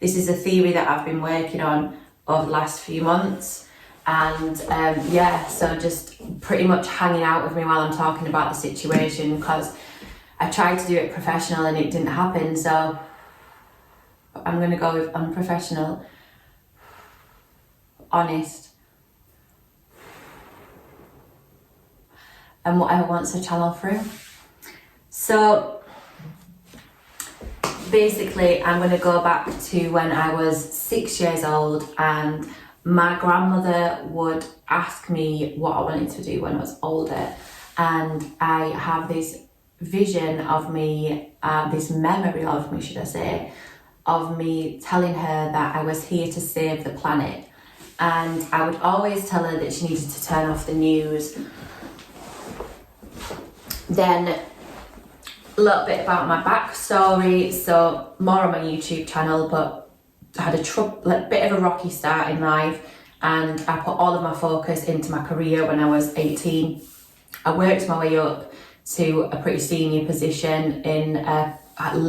This is a theory that I've been working on over the last few months. And yeah, so just pretty much hanging out with me while I'm talking about the situation, because I tried to do it professional and it didn't happen. So I'm going to go with unprofessional, honest, and whatever wants to channel through. So basically, I'm going to go back to when I was 6 years old, and my grandmother would ask me what I wanted to do when I was older. And I have this vision of me, this memory of me, should I say, of me telling her that I was here to save the planet. And I would always tell her that she needed to turn off the news. Then a little bit about my backstory, so more on my YouTube channel, but I had a bit of a rocky start in life, and I put all of my focus into my career when I was 18. I worked my way up to a pretty senior position in a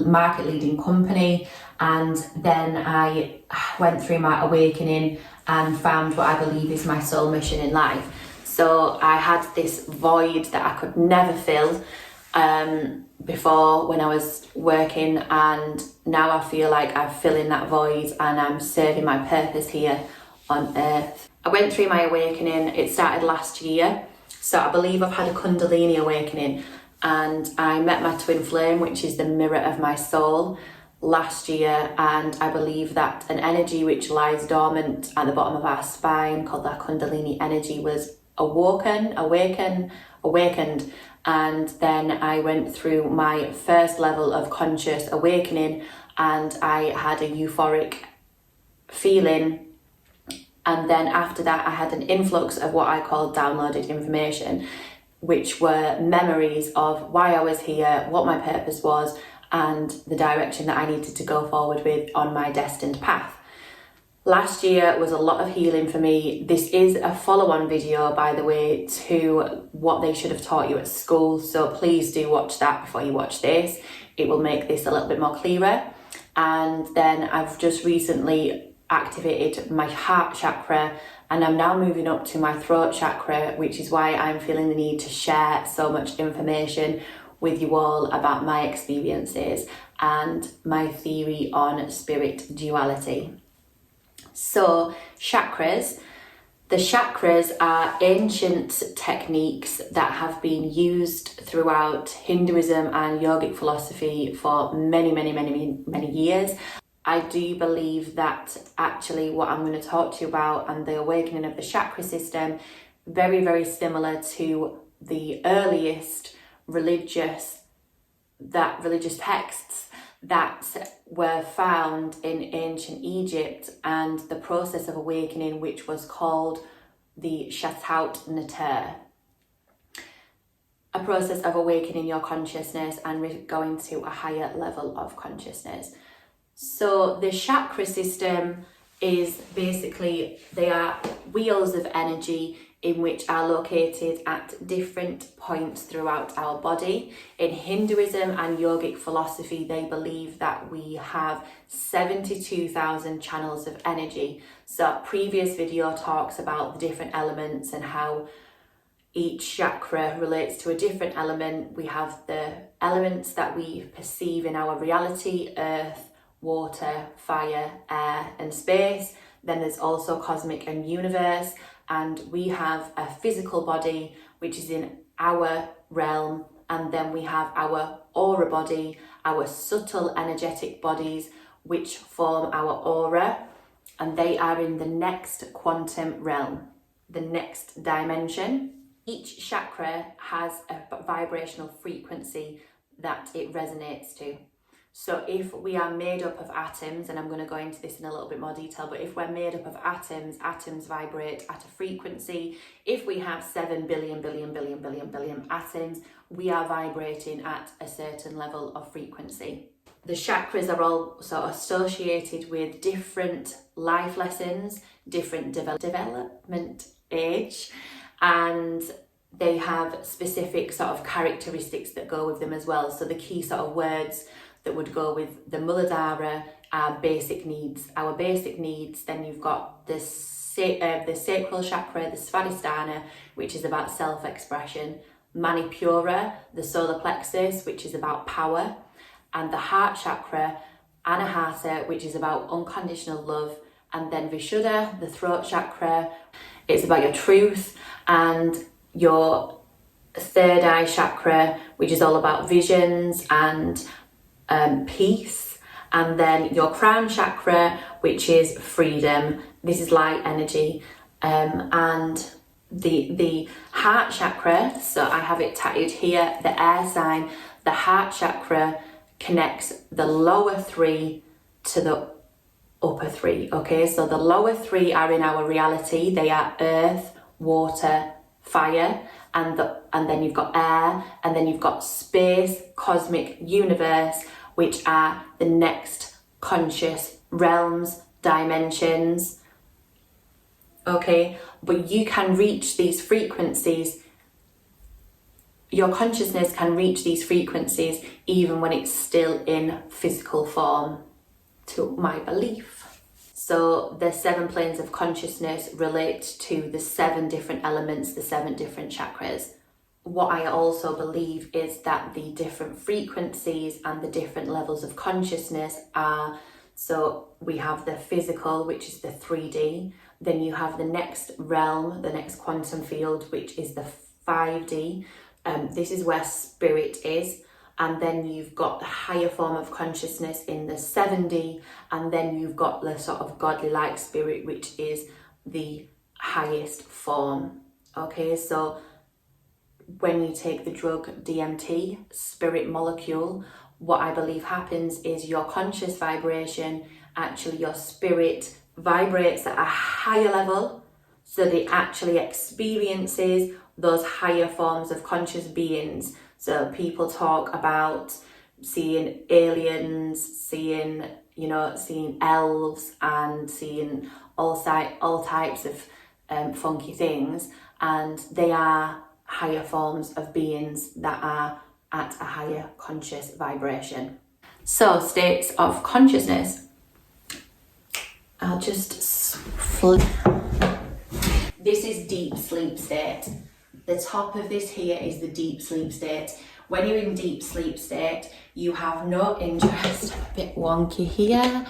market leading company, and then I went through my awakening and found what I believe is my soul mission in life. So I had this void that I could never fill before when I was working, and now I feel like I'm filling that void and I'm serving my purpose here on earth. I went through my awakening, it started last year, so I believe I've had a Kundalini awakening, and I met my twin flame, which is the mirror of my soul, last year, and I believe that an energy which lies dormant at the bottom of our spine called that Kundalini energy was awakened, and then I went through my first level of conscious awakening, and I had a euphoric feeling, and then after that I had an influx of what I call downloaded information, which were memories of why I was here, what my purpose was, and the direction that I needed to go forward with on my destined path. Last year was a lot of healing for me. This is a follow-on video, by the way, to what they should have taught you at school. So please do watch that before you watch this. It will make this a little bit more clearer. And then I've just recently activated my heart chakra, and I'm now moving up to my throat chakra, which is why I'm feeling the need to share so much information with you all about my experiences and my theory on spirit duality. So chakras. The chakras are ancient techniques that have been used throughout Hinduism and yogic philosophy for many years. I do believe that actually what I'm going to talk to you about and the awakening of the chakra system, very similar to the earliest religious texts that were found in ancient Egypt, and the process of awakening, which was called the Shatout Natur, a process of awakening your consciousness and going to a higher level of consciousness. So the chakra system is basically, they are wheels of energy in which are located at different points throughout our body. In Hinduism and yogic philosophy, they believe that we have 72,000 channels of energy. So previous video talks about the different elements and how each chakra relates to a different element. We have the elements that we perceive in our reality: earth, water, fire, air, and space. Then there's also cosmic and universe. And we have a physical body, which is in our realm. And then we have our aura body, our subtle energetic bodies, which form our aura. And they are in the next quantum realm, the next dimension. Each chakra has a vibrational frequency that it resonates to. So if we are made up of atoms, and I'm going to go into this in a little bit more detail, but if we're made up of atoms, atoms vibrate at a frequency. If we have 7 billion atoms, we are vibrating at a certain level of frequency. The chakras are also associated with different life lessons, different development age, and they have specific sort of characteristics that go with them as well. So the key sort of words that would go with the Muladhara our basic needs. Our basic needs, then you've got the sacral chakra, the svadhisthana, which is about self-expression, manipura, the solar plexus, which is about power, and the heart chakra, anahata, which is about unconditional love, and then vishuddha, the throat chakra, it's about your truth, and your third eye chakra, which is all about visions and peace, and then your crown chakra, which is freedom. This is light energy, and the heart chakra, so I have it tattooed here, the air sign, the heart chakra connects the lower three to the upper three. Okay, so the lower three are in our reality. They are earth, water, fire, and then you've got air, and then you've got space, cosmic, universe, which are the next conscious realms, dimensions. Okay, but you can reach these frequencies, your consciousness can reach these frequencies even when it's still in physical form, to my belief. So the 7 planes of consciousness relate to the 7 different elements, the 7 different chakras. What I also believe is that the different frequencies and the different levels of consciousness are, so we have the physical, which is the 3D, then you have the next realm, the next quantum field, which is the 5D. This is where spirit is, and then you've got the higher form of consciousness in the 7D, and then you've got the sort of godly like spirit, which is the highest form. Okay, so when you take the drug DMT, spirit molecule, what I believe happens is your conscious vibration, actually your spirit vibrates at a higher level, so that it actually experiences those higher forms of conscious beings. So people talk about seeing aliens, seeing elves, and seeing all types of funky things, and they are higher forms of beings that are at a higher conscious vibration. So states of consciousness. I'll just flip. This is deep sleep state. The top of this here is the deep sleep state. When you're in deep sleep state, you have no interest, a bit wonky here.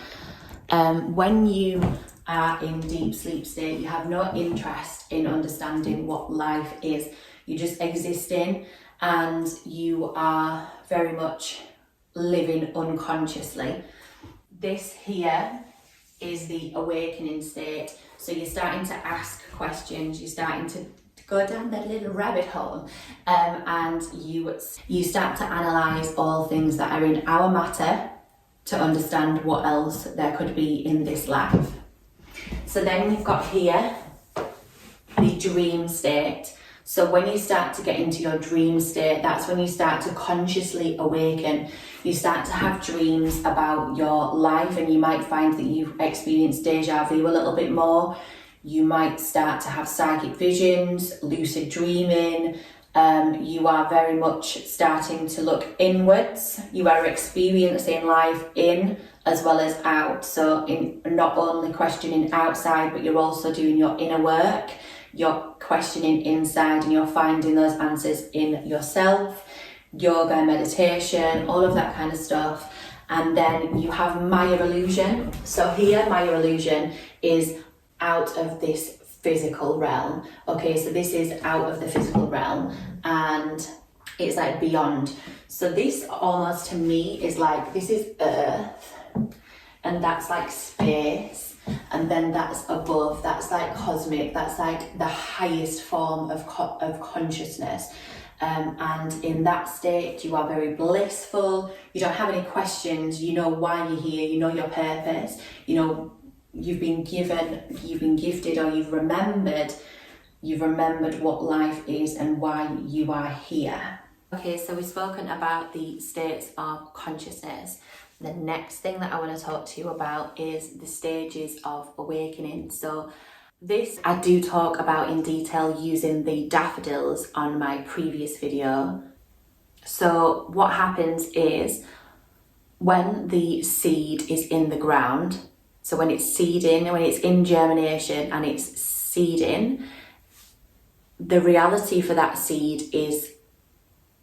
When you are in deep sleep state, you have no interest in understanding what life is. You're just existing, and you are very much living unconsciously. This here is the awakening state. So you're starting to ask questions, you're starting to go down that little rabbit hole, and you start to analyze all things that are in our matter to understand what else there could be in this life. So then we've got here the dream state. So when you start to get into your dream state, that's when you start to consciously awaken. You start to have dreams about your life, and you might find that you've experienced deja vu a little bit more. You might start to have psychic visions, lucid dreaming. You are very much starting to look inwards. You are experiencing life in as well as out. So in not only questioning outside, but you're also doing your inner work. You're questioning inside, and you're finding those answers in yourself. Yoga, meditation, all of that kind of stuff. And then you have Maya illusion. So here, Maya illusion is out of this physical realm. Okay, so this is out of the physical realm, and it's like beyond. So this almost to me is like, this is earth, and that's like space, and then that's above, that's like cosmic, that's like the highest form of consciousness. And in that state, you are very blissful. You don't have any questions. You know why you're here. You know your purpose. You know you've been gifted, or you've remembered what life is and why you are here. Okay, so we've spoken about the states of consciousness. The next thing that I want to talk to you about is the stages of awakening. So this I do talk about in detail using the daffodils on my previous video. So what happens is when the seed is in the ground, so when it's seeding, when it's in germination and it's seeding, the reality for that seed is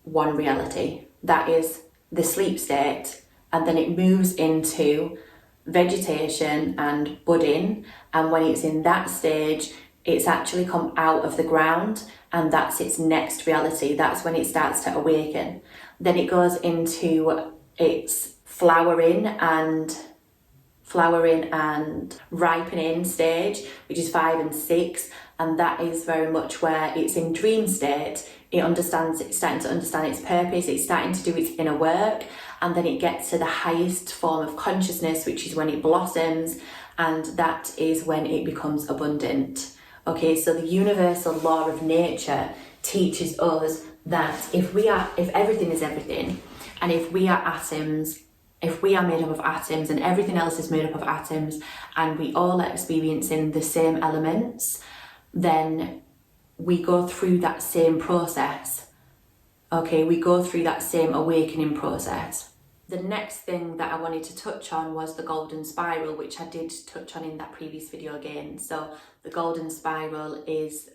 one reality. That is the sleep state, and then it moves into vegetation and budding, and when it's in that stage, it's actually come out of the ground, and that's its next reality. That's when it starts to awaken. Then it goes into its flowering and ripening stage, which is 5 and 6, and that is very much where it's in dream state. It's starting to understand its purpose, it's starting to do its inner work, and then it gets to the highest form of consciousness, which is when it blossoms, and that is when it becomes abundant. Okay, so the universal law of nature teaches us that if everything is everything, and if we are atoms, if we are made up of atoms and everything else is made up of atoms, and we all are experiencing the same elements, then we go through that same process. Okay, we go through that same awakening process. The next thing that I wanted to touch on was the golden spiral, which I did touch on in that previous video again. So the golden spiral is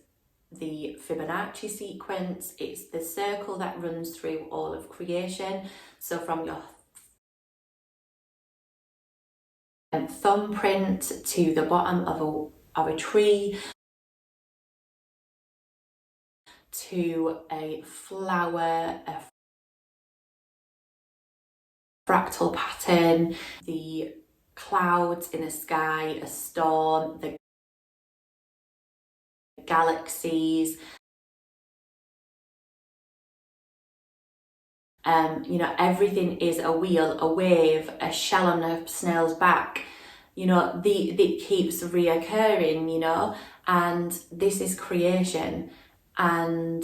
the Fibonacci sequence. It's the circle that runs through all of creation. So from your thumbprint to the bottom of a tree, to a flower, a fractal pattern, the clouds in the sky, a storm, the galaxies, everything is a wheel, a wave, a shell on a snail's back. It keeps reoccurring, and this is creation. And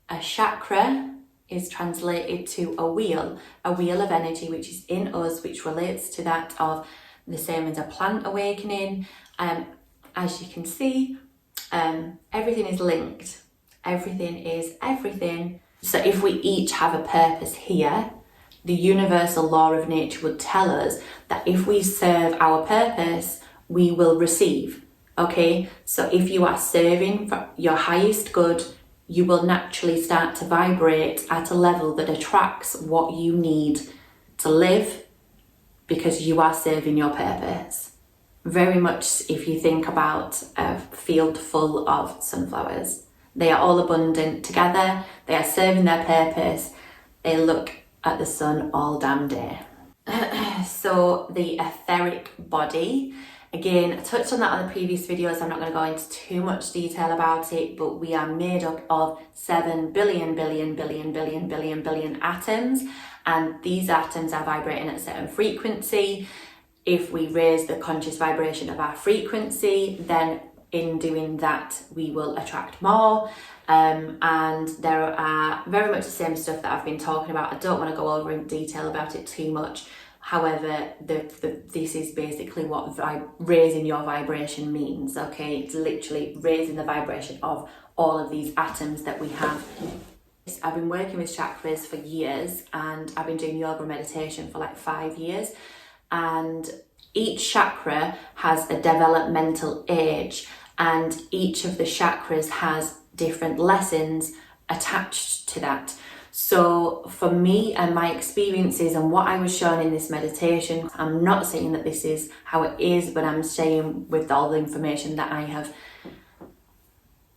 a chakra is translated to a wheel of energy, which is in us, which relates to that of the same as a plant awakening. As you can see, everything is linked. Everything is everything. So if we each have a purpose here, the universal law of nature would tell us that if we serve our purpose, we will receive. Okay, so if you are serving for your highest good, you will naturally start to vibrate at a level that attracts what you need to live, because you are serving your purpose. Very much if you think about a field full of sunflowers. They are all abundant together, they are serving their purpose, they look at the sun all damn day. So the etheric body, again, I touched on that on the previous videos. I'm not going to go into too much detail about it, but we are made up of 7 billion atoms, and these atoms are vibrating at a certain frequency. If we raise the conscious vibration of our frequency, then in doing that, we will attract more. And there are very much the same stuff that I've been talking about. I don't want to go over in detail about it too much. However, this is basically what raising your vibration means, okay? It's literally raising the vibration of all of these atoms that we have. I've been working with chakras for years, and I've been doing yoga meditation for like 5 years. And each chakra has a developmental age, and each of the chakras has different lessons attached to that. So for me and my experiences and what I was shown in this meditation, I'm not saying that this is how it is, but I'm saying with all the information that I have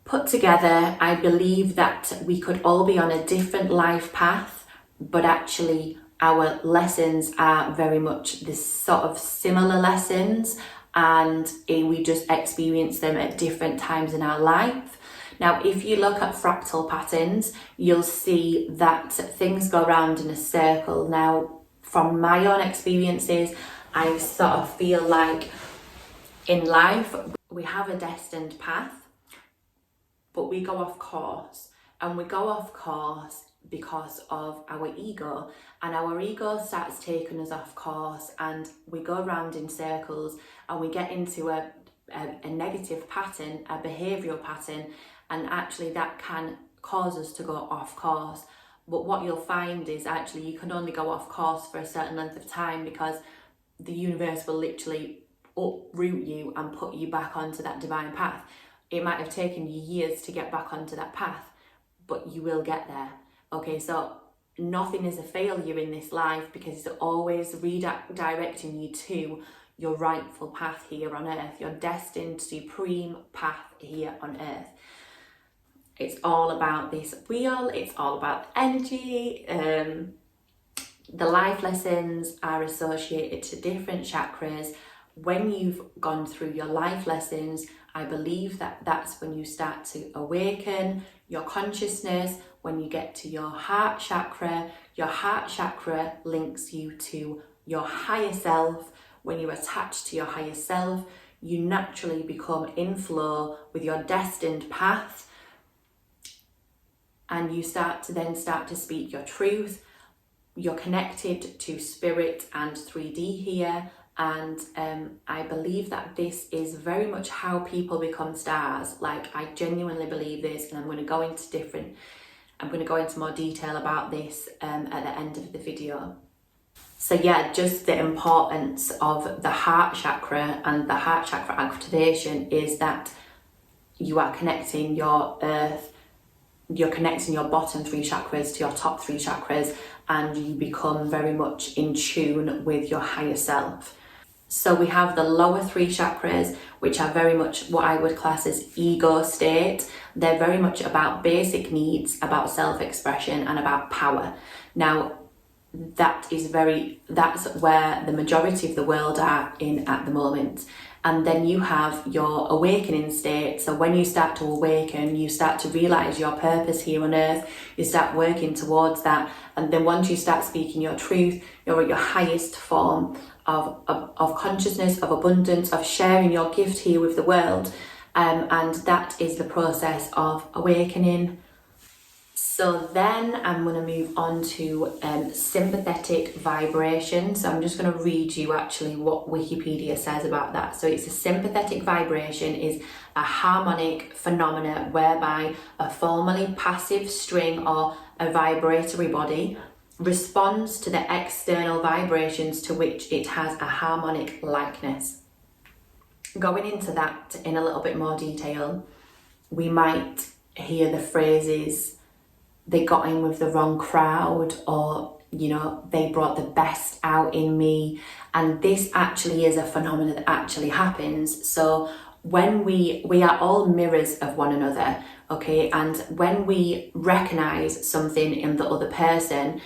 put together, I believe that we could all be on a different life path, but actually our lessons are very much this sort of similar lessons, and we just experience them at different times in our life. Now, if you look at fractal patterns, you'll see that things go around in a circle. Now, from my own experiences, I sort of feel like in life, we have a destined path, but we go off course. And we go off course because of our ego. And our ego starts taking us off course, and we go around in circles, and we get into a negative pattern, a behavioural pattern, and actually that can cause us to go off course. But what you'll find is actually you can only go off course for a certain length of time, because the universe will literally uproot you and put you back onto that divine path. It might have taken you years to get back onto that path, but you will get there. Okay, so nothing is a failure in this life, because it's always redirecting you to your rightful path here on earth, your destined supreme path here on earth. It's all about this wheel, it's all about energy. The life lessons are associated to different chakras. When you've gone through your life lessons, I believe that that's when you start to awaken your consciousness. When you get to your heart chakra links you to your higher self. When you attach to your higher self, you naturally become in flow with your destined path, and you start to speak your truth. You're connected to spirit and 3D here, and I believe that this is very much how people become stars. Like, I genuinely believe this, and I'm going to go into more detail about this at the end of the video. So yeah, just the importance of the heart chakra and the heart chakra activation is that you are connecting your earth, you're connecting your bottom 3 chakras to your top 3 chakras, and you become very much in tune with your higher self. So we have the lower 3 chakras, which are very much what I would class as ego state. They're very much about basic needs, about self-expression, and about power. Now, that's where the majority of the world are in at the moment. And then you have your awakening state. So when you start to awaken, you start to realize your purpose here on earth. You start working towards that. And then once you start speaking your truth, you're at your highest form of consciousness, of abundance, of sharing your gift here with the world. And that is the process of awakening. So then I'm going to move on to sympathetic vibration. So I'm just going to read you actually what Wikipedia says about that. So it's a sympathetic vibration is a harmonic phenomena whereby a formerly passive string or a vibratory body responds to the external vibrations to which it has a harmonic likeness. Going into that in a little bit more detail, we might hear the phrases, they got in with the wrong crowd, or, you know, they brought the best out in me. And this actually is a phenomenon that actually happens. So when we are all mirrors of one another, okay? And when we recognize something in the other person,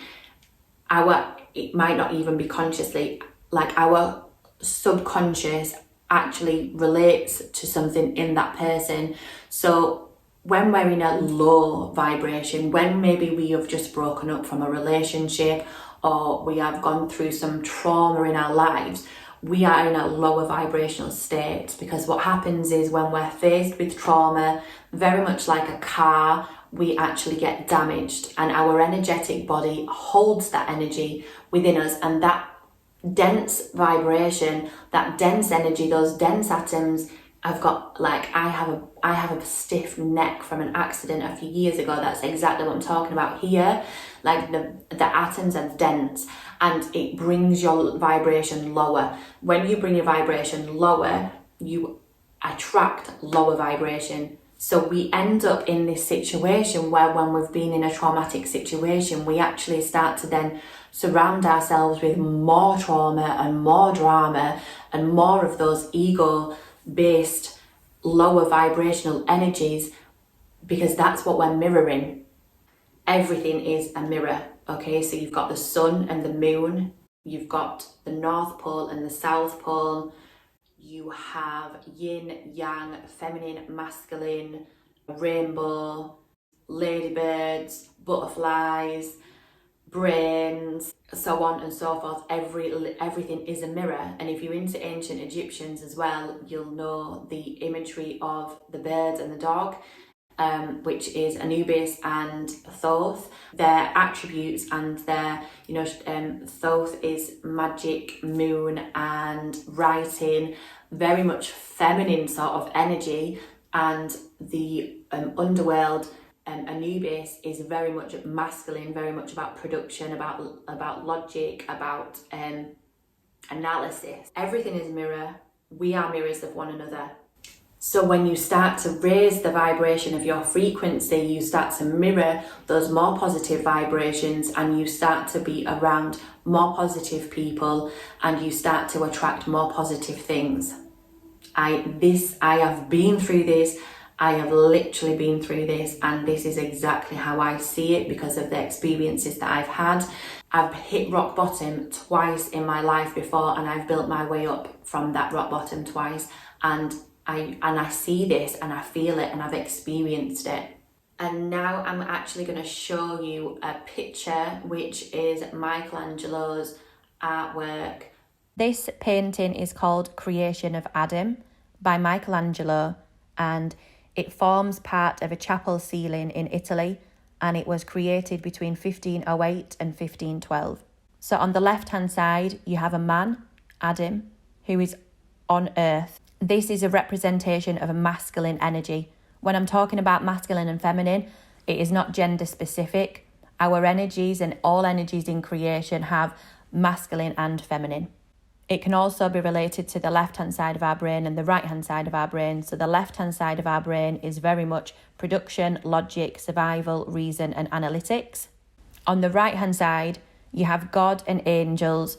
it might not even be consciously, like our subconscious actually relates to something in that person. So when we're in a low vibration, when maybe we have just broken up from a relationship, or we have gone through some trauma in our lives, we are in a lower vibrational state. Because what happens is when we're faced with trauma, very much like a car, we actually get damaged, and our energetic body holds that energy within us, and that dense vibration, that dense energy, those dense atoms. I've got, like, I have a stiff neck from an accident a few years ago. That's exactly what I'm talking about here. Like, the atoms are dense, and it brings your vibration lower. When you bring your vibration lower, you attract lower vibration. So we end up in this situation where, when we've been in a traumatic situation, we actually start to then surround ourselves with more trauma and more drama and more of those ego-based lower vibrational energies, because that's what we're mirroring. Everything is a mirror, okay? So you've got the sun and the moon, you've got the North Pole and the South Pole, you have yin, yang, feminine, masculine, rainbow, ladybirds, butterflies, brains, so on and so forth. Everything is a mirror. And if you're into ancient Egyptians as well, you'll know the imagery of the bird and the dog, which is Anubis and Thoth. Their attributes and their, Thoth is magic, moon, and writing, very much feminine sort of energy, and the underworld Anubis is very much masculine, very much about production, about logic, about analysis. Everything is mirror. We are mirrors of one another. So when you start to raise the vibration of your frequency, you start to mirror those more positive vibrations, and you start to be around more positive people, and you start to attract more positive things. I have been through this. I have literally been through this, and this is exactly how I see it because of the experiences that I've had. I've hit rock bottom twice in my life before, and I've built my way up from that rock bottom twice, and I see this and I feel it and I've experienced it. And now I'm actually going to show you a picture which is Michelangelo's artwork. This painting is called Creation of Adam by Michelangelo, and it forms part of a chapel ceiling in Italy, and it was created between 1508 and 1512. So on the left-hand side, you have a man, Adam, who is on earth. This is a representation of a masculine energy. When I'm talking about masculine and feminine, it is not gender specific. Our energies and all energies in creation have masculine and feminine. It can also be related to the left-hand side of our brain and the right-hand side of our brain. So the left-hand side of our brain is very much production, logic, survival, reason, and analytics. On the right-hand side, you have God and angels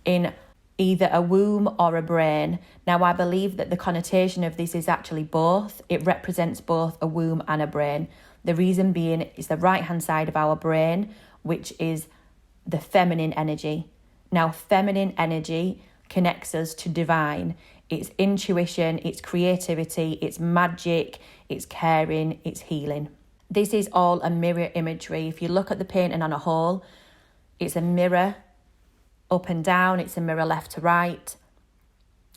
in either a womb or a brain. Now, I believe that the connotation of this is actually both. It represents both a womb and a brain. The reason being is the right-hand side of our brain, which is the feminine energy. Now, feminine energy connects us to divine. It's intuition, it's creativity, it's magic, it's caring, it's healing. This is all a mirror imagery. If you look at the painting on a whole, it's a mirror up and down, it's a mirror left to right.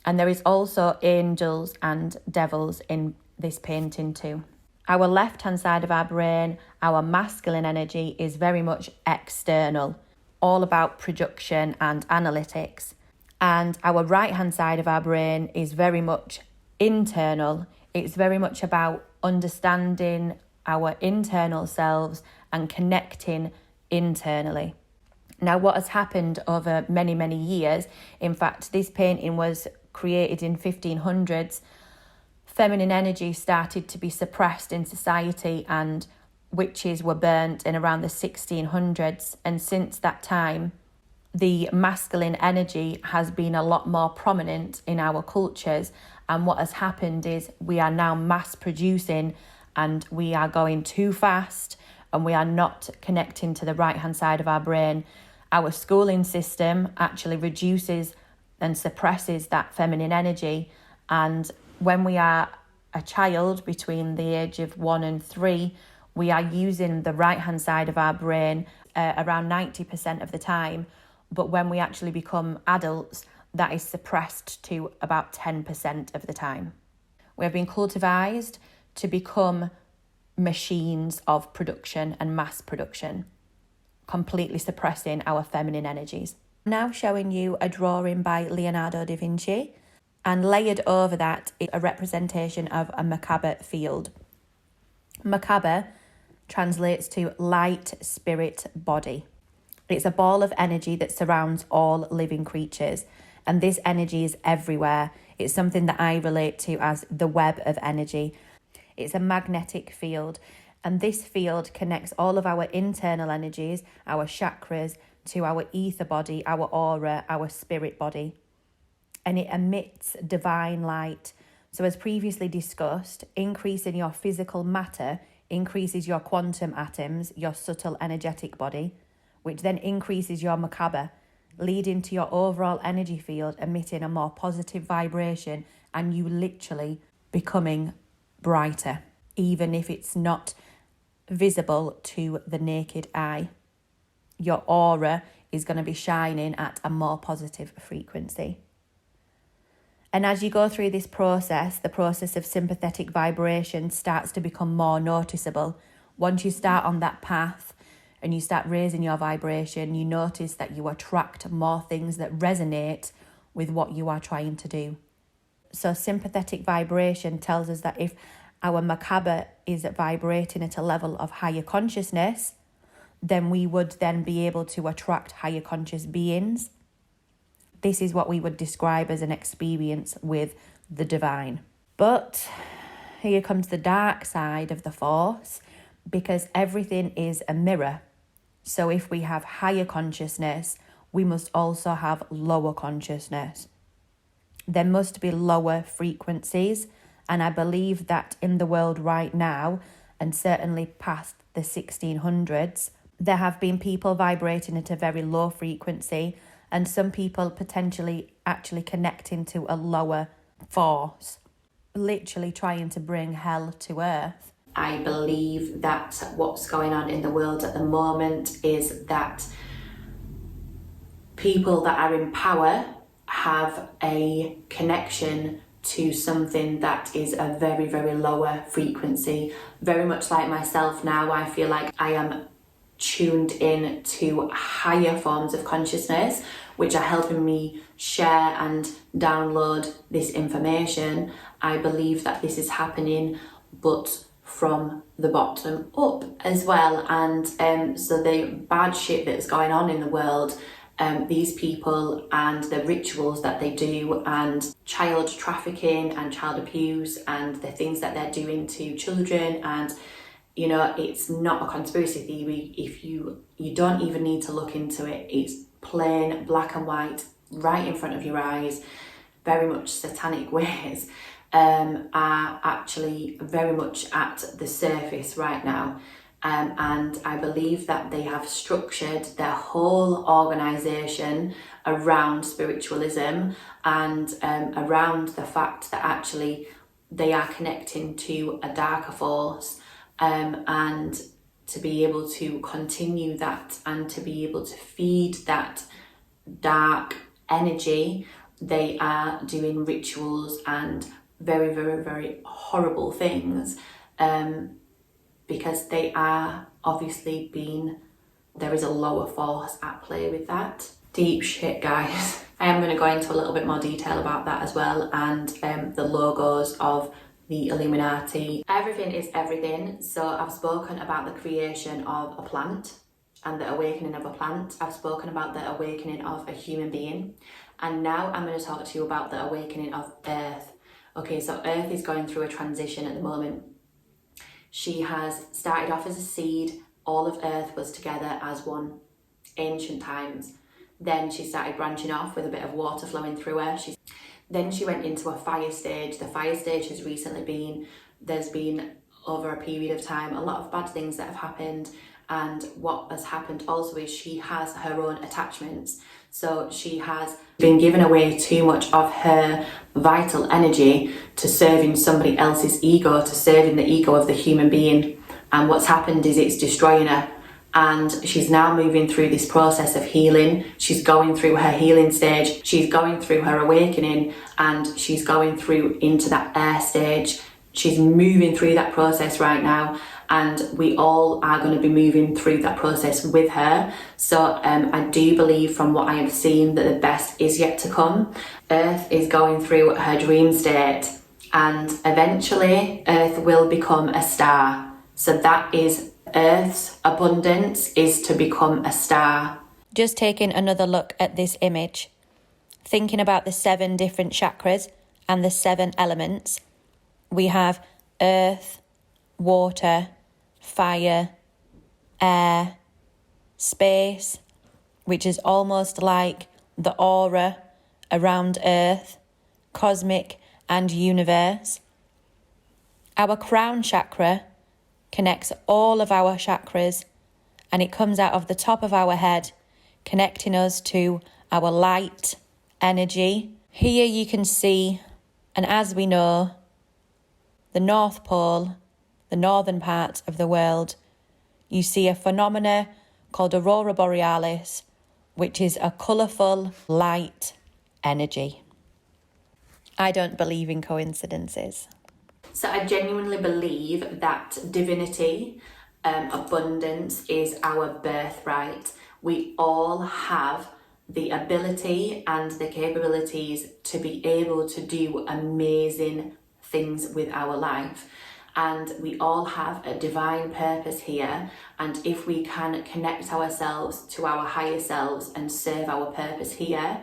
And there is also angels and devils in this painting too. Our left-hand side of our brain, our masculine energy, is very much external, all about production and analytics. And our right-hand side of our brain is very much internal. It's very much about understanding our internal selves and connecting internally. Now, what has happened over many, many years, in fact, this painting was created in 1500s, feminine energy started to be suppressed in society and witches were burnt in around the 1600s. And since that time, the masculine energy has been a lot more prominent in our cultures. And what has happened is we are now mass producing and we are going too fast and we are not connecting to the right-hand side of our brain. Our schooling system actually reduces and suppresses that feminine energy. And when we are a child between the age of 1 and 3, we are using the right-hand side of our brain around 90% of the time. But when we actually become adults, that is suppressed to about 10% of the time. We have been cultivated to become machines of production and mass production, completely suppressing our feminine energies. Now showing you a drawing by Leonardo da Vinci, and layered over that is a representation of a macabre field. Macabre translates to light, spirit, body. It's a ball of energy that surrounds all living creatures, and this energy is everywhere. It's something that I relate to as the web of energy. It's a magnetic field, and this field connects all of our internal energies, our chakras, to our ether body, our aura, our spirit body. And it emits divine light. So as previously discussed, increasing your physical matter increases your quantum atoms, your subtle energetic body, which then increases your macabre, leading to your overall energy field emitting a more positive vibration and you literally becoming brighter, even if it's not visible to the naked eye. Your aura is going to be shining at a more positive frequency. And as you go through this process, the process of sympathetic vibration starts to become more noticeable. Once you start on that path and you start raising your vibration, you notice that you attract more things that resonate with what you are trying to do. So sympathetic vibration tells us that if our macabre is vibrating at a level of higher consciousness, then we would then be able to attract higher conscious beings. This is what we would describe as an experience with the divine. But here comes the dark side of the force, because everything is a mirror. So if we have higher consciousness, we must also have lower consciousness. There must be lower frequencies, and I believe that in the world right now, and certainly past the 1600s, there have been people vibrating at a very low frequency, and some people potentially actually connecting to a lower force, literally trying to bring hell to earth. I believe that what's going on in the world at the moment is that people that are in power have a connection to something that is a very, very lower frequency. Very much like myself now, I feel like I am tuned in to higher forms of consciousness, which are helping me share and download this information. I believe that this is happening, but from the bottom up as well. And so the bad shit that's going on in the world, these people and the rituals that they do, and child trafficking and child abuse and the things that they're doing to children, and you know, it's not a conspiracy theory. If you don't even need to look into it, it's plain black and white right in front of your eyes. Very much satanic ways are actually very much at the surface right now. And I believe that they have structured their whole organisation around spiritualism and around the fact that actually they are connecting to a darker force, and to be able to continue that and to be able to feed that dark energy, they are doing rituals and very, very, very horrible things, because they are obviously there is a lower force at play with that. Deep shit, guys. I am going to go into a little bit more detail about that as well, and the logos of the Illuminati. Everything is everything. So I've spoken about the creation of a plant and the awakening of a plant. I've spoken about the awakening of a human being. And now I'm going to talk to you about the awakening of Earth. Okay, so Earth is going through a transition at the moment. She has started off as a seed. All of Earth was together as one, ancient times. Then she started branching off with a bit of water flowing through her. Then she went into a fire stage. The fire stage has recently there's been over a period of time, a lot of bad things that have happened. And what has happened also is she has her own attachments. So she has been given away too much of her vital energy to serving somebody else's ego, to serving the ego of the human being. And what's happened is it's destroying her. And she's now moving through this process of healing. She's going through her healing stage. She's going through her awakening, and she's going through into that air stage. She's moving through that process right now, and we all are going to be moving through that process with her. So I do believe from what I have seen that the best is yet to come. Earth is going through her dream state, and eventually Earth will become a star. So that is Earth's abundance, is to become a star. Just taking another look at this image, thinking about the 7 different chakras and the 7 elements. We have earth, water, fire, air, space, which is almost like the aura around Earth, cosmic and universe. Our crown chakra connects all of our chakras, and it comes out of the top of our head, connecting us to our light energy. Here you can see, and as we know, the North Pole, the northern part of the world, you see a phenomena called Aurora Borealis, which is a colourful light energy. I don't believe in coincidences. So I genuinely believe that divinity, abundance is our birthright. We all have the ability and the capabilities to be able to do amazing things with our life. and we all have a divine purpose here. And if we can connect ourselves to our higher selves and serve our purpose here,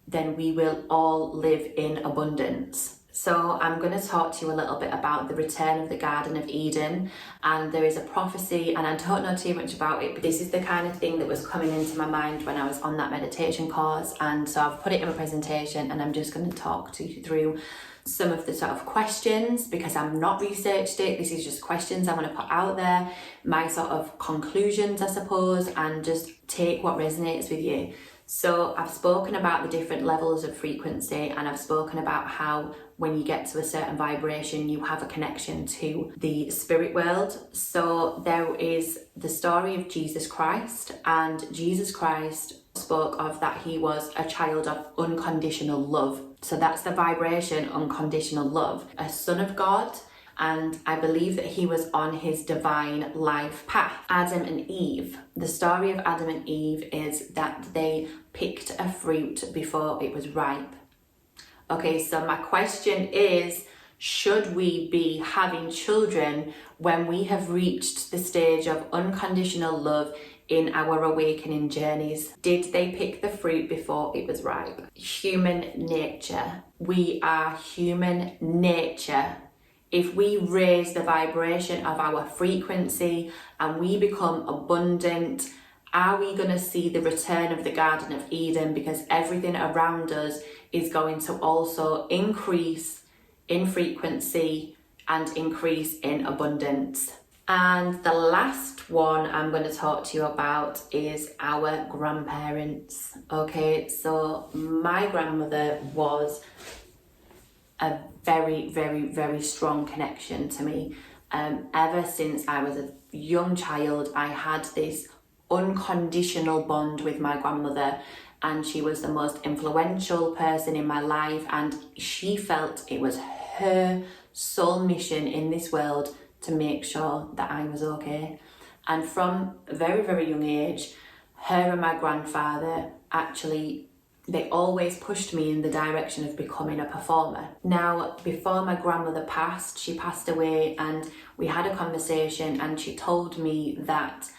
then we will all live in abundance. So I'm going to talk to you a little bit about the return of the Garden of Eden, and there is a prophecy, and I don't know too much about it, but this is the kind of thing that was coming into my mind when I was on that meditation course, and so I've put it in my presentation, and I'm just going to talk to you through some of the sort of questions, because I've not researched it. This is just questions I'm going to put out there, my sort of conclusions, I suppose, and just take what resonates with you. So I've spoken about the different levels of frequency, and I've spoken about how when you get to a certain vibration, you have a connection to the spirit world. So there is the story of Jesus Christ, and Jesus Christ spoke of that he was a child of unconditional love. So that's the vibration, unconditional love, a son of God. And I believe that he was on his divine life path. Adam and Eve. The story of Adam and Eve is that they picked a fruit before it was ripe. Okay, so my question is, should we be having children when we have reached the stage of unconditional love in our awakening journeys? Did they pick the fruit before it was ripe? Human nature. We are human nature. If we raise the vibration of our frequency and we become abundant, are we going to see the return of the Garden of Eden? Because everything around us is going to also increase in frequency and increase in abundance. And the last one I'm going to talk to you about is our grandparents. Okay, so my grandmother was a very, very, very strong connection to me. Ever since I was a young child, I had this unconditional bond with my grandmother, and she was the most influential person in my life, and she felt it was her sole mission in this world to make sure that I was okay. And from a very, very young age, her and my grandfather actually, they always pushed me in the direction of becoming a performer. Now, before my grandmother passed, she passed away, and we had a conversation, and she told me that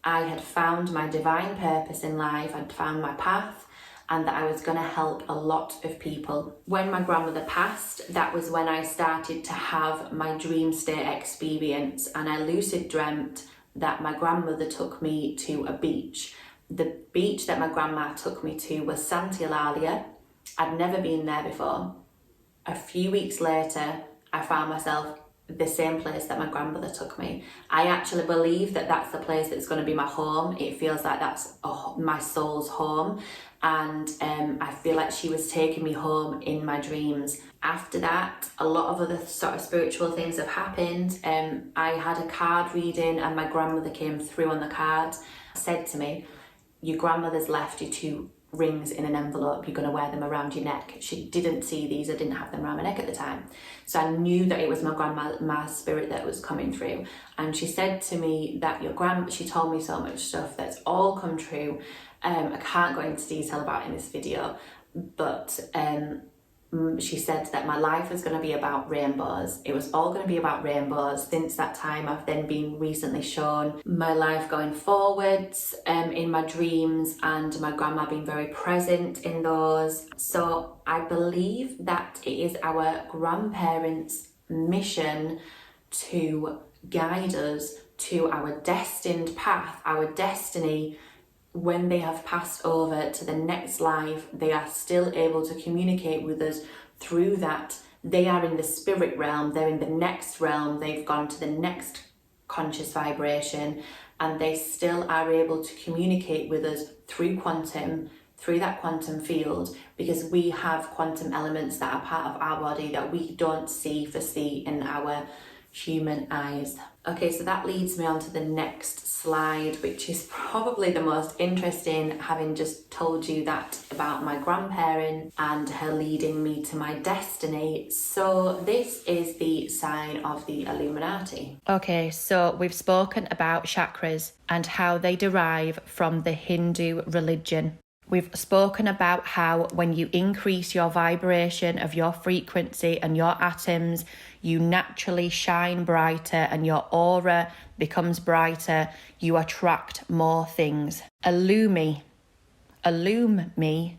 I had found my divine purpose in life, I'd found my path, and that I was going to help a lot of people. When my grandmother passed, that was when I started to have my dream state experience, and I lucid dreamt that my grandmother took me to a beach. The beach that my grandma took me to was Santa Eulalia. I'd never been there before. A few weeks later, I found myself the same place that my grandmother took me. I actually believe that that's the place that's going to be my home. It feels like that's my soul's home, and I feel like she was taking me home in my dreams. After that, a lot of other sort of spiritual things have happened. I had a card reading, and my grandmother came through on the card, said to me, "Your grandmother's left you 2 rings in an envelope, you're going to wear them around your neck." She didn't see these, I didn't have them around my neck at the time. So I knew that it was my grandma's spirit that was coming through. And she said to me that she told me so much stuff that's all come true. I can't go into detail about it in this video, but she said that my life was going to be about rainbows. It was all going to be about rainbows. Since that time, I've then been recently shown my life going forwards in my dreams, and my grandma being very present in those. So I believe that it is our grandparents' mission to guide us to our destined path, our destiny. When they have passed over to the next life, they are still able to communicate with us through that. They are in the spirit realm, they're in the next realm, they've gone to the next conscious vibration, and they still are able to communicate with us through quantum, through that quantum field, because we have quantum elements that are part of our body that we don't foresee in our human eyes. Okay, so that leads me on to the next slide, which is probably the most interesting, having just told you that about my grandparent and her leading me to my destiny. So this is the sign of the Illuminati. Okay, so we've spoken about chakras and how they derive from the Hindu religion. We've spoken about how when you increase your vibration of your frequency and your atoms, you naturally shine brighter and your aura becomes brighter. You attract more things. Illume me,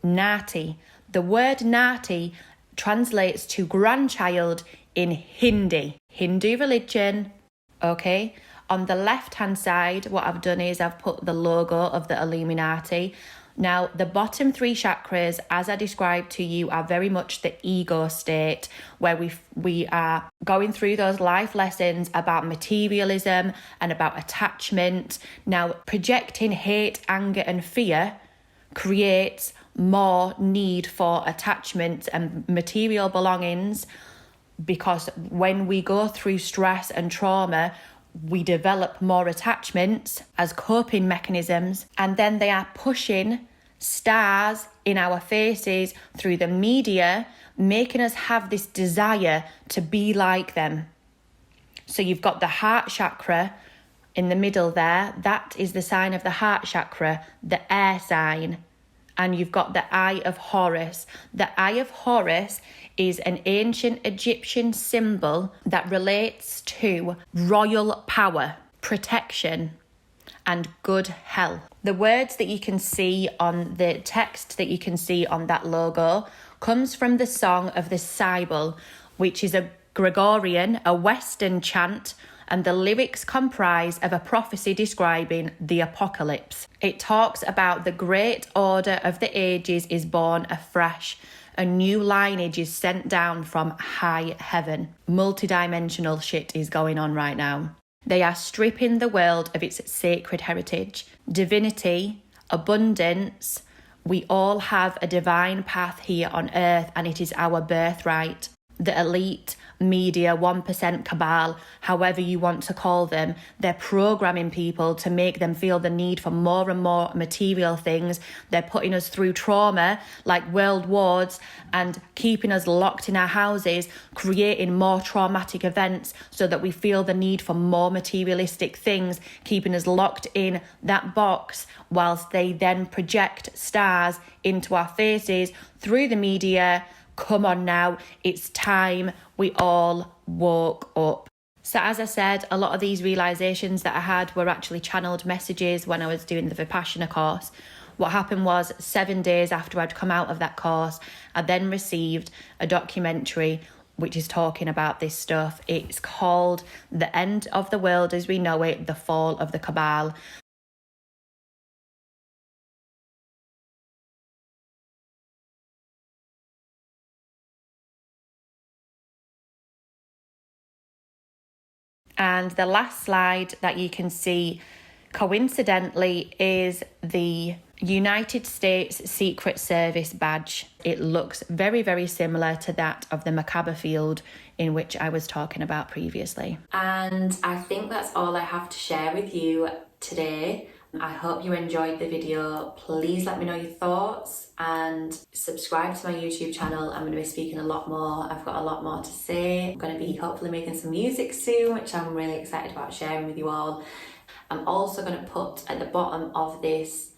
Nati. The word Nati translates to grandchild in Hindu religion. Okay, on the left hand side, what I've done is I've put the logo of the Illuminati. Now, the bottom 3 chakras, as I described to you, are very much the ego state, where we are going through those life lessons about materialism and about attachment. Now, projecting hate, anger, and fear creates more need for attachment and material belongings, because when we go through stress and trauma, we develop more attachments as coping mechanisms, and then they are pushing stars in our faces through the media, making us have this desire to be like them. So you've got the heart chakra in the middle there. That is the sign of the heart chakra, the air sign. And you've got the Eye of Horus. The Eye of Horus is an ancient Egyptian symbol that relates to royal power, protection, and good health. The words that you can see on the text that you can see on that logo comes from the Song of the Sibyl, which is a Gregorian, a Western chant, and the lyrics comprise of a prophecy describing the apocalypse. It talks about the great order of the ages is born afresh. A new lineage is sent down from high heaven. Multidimensional shit is going on right now. They are stripping the world of its sacred heritage, divinity, abundance. We all have a divine path here on earth, and it is our birthright. The elite, media, 1% cabal, however you want to call them, they're programming people to make them feel the need for more and more material things. They're putting us through trauma like world wars and keeping us locked in our houses, creating more traumatic events so that we feel the need for more materialistic things, keeping us locked in that box, whilst they then project stars into our faces through the media. Come on now, it's time we all woke up. So as I said, a lot of these realizations that I had were actually channeled messages when I was doing the Vipassana course. What happened was 7 days after I'd come out of that course, I then received a documentary which is talking about this stuff. It's called The End of the World as We Know It, The Fall of the Cabal. And the last slide that you can see, coincidentally, is the United States Secret Service badge. It looks very, very similar to that of the Macabre field in which I was talking about previously. And I think that's all I have to share with you today. I hope you enjoyed the video. Please let me know your thoughts and subscribe to my YouTube channel. I'm going to be speaking a lot more. I've got a lot more to say. I'm going to be hopefully making some music soon, which I'm really excited about sharing with you all. I'm also going to put at the bottom of this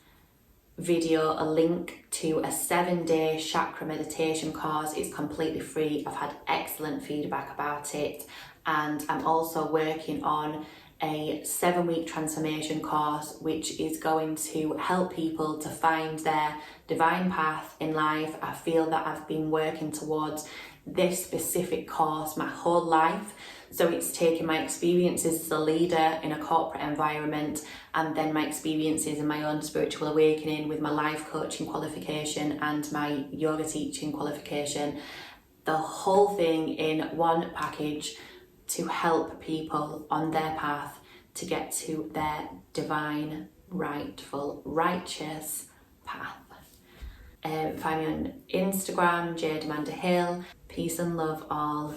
video a link to a 7-day chakra meditation course. It's completely free. I've had excellent feedback about it, and I'm also working on a 7-week transformation course which is going to help people to find their divine path in life. I feel that I've been working towards this specific course my whole life, so it's taken my experiences as a leader in a corporate environment and then my experiences in my own spiritual awakening with my life coaching qualification and my yoga teaching qualification, the whole thing in one package to help people on their path to get to their divine, rightful, righteous path. Find me on Instagram, Jade Amanda Hill. Peace and love all.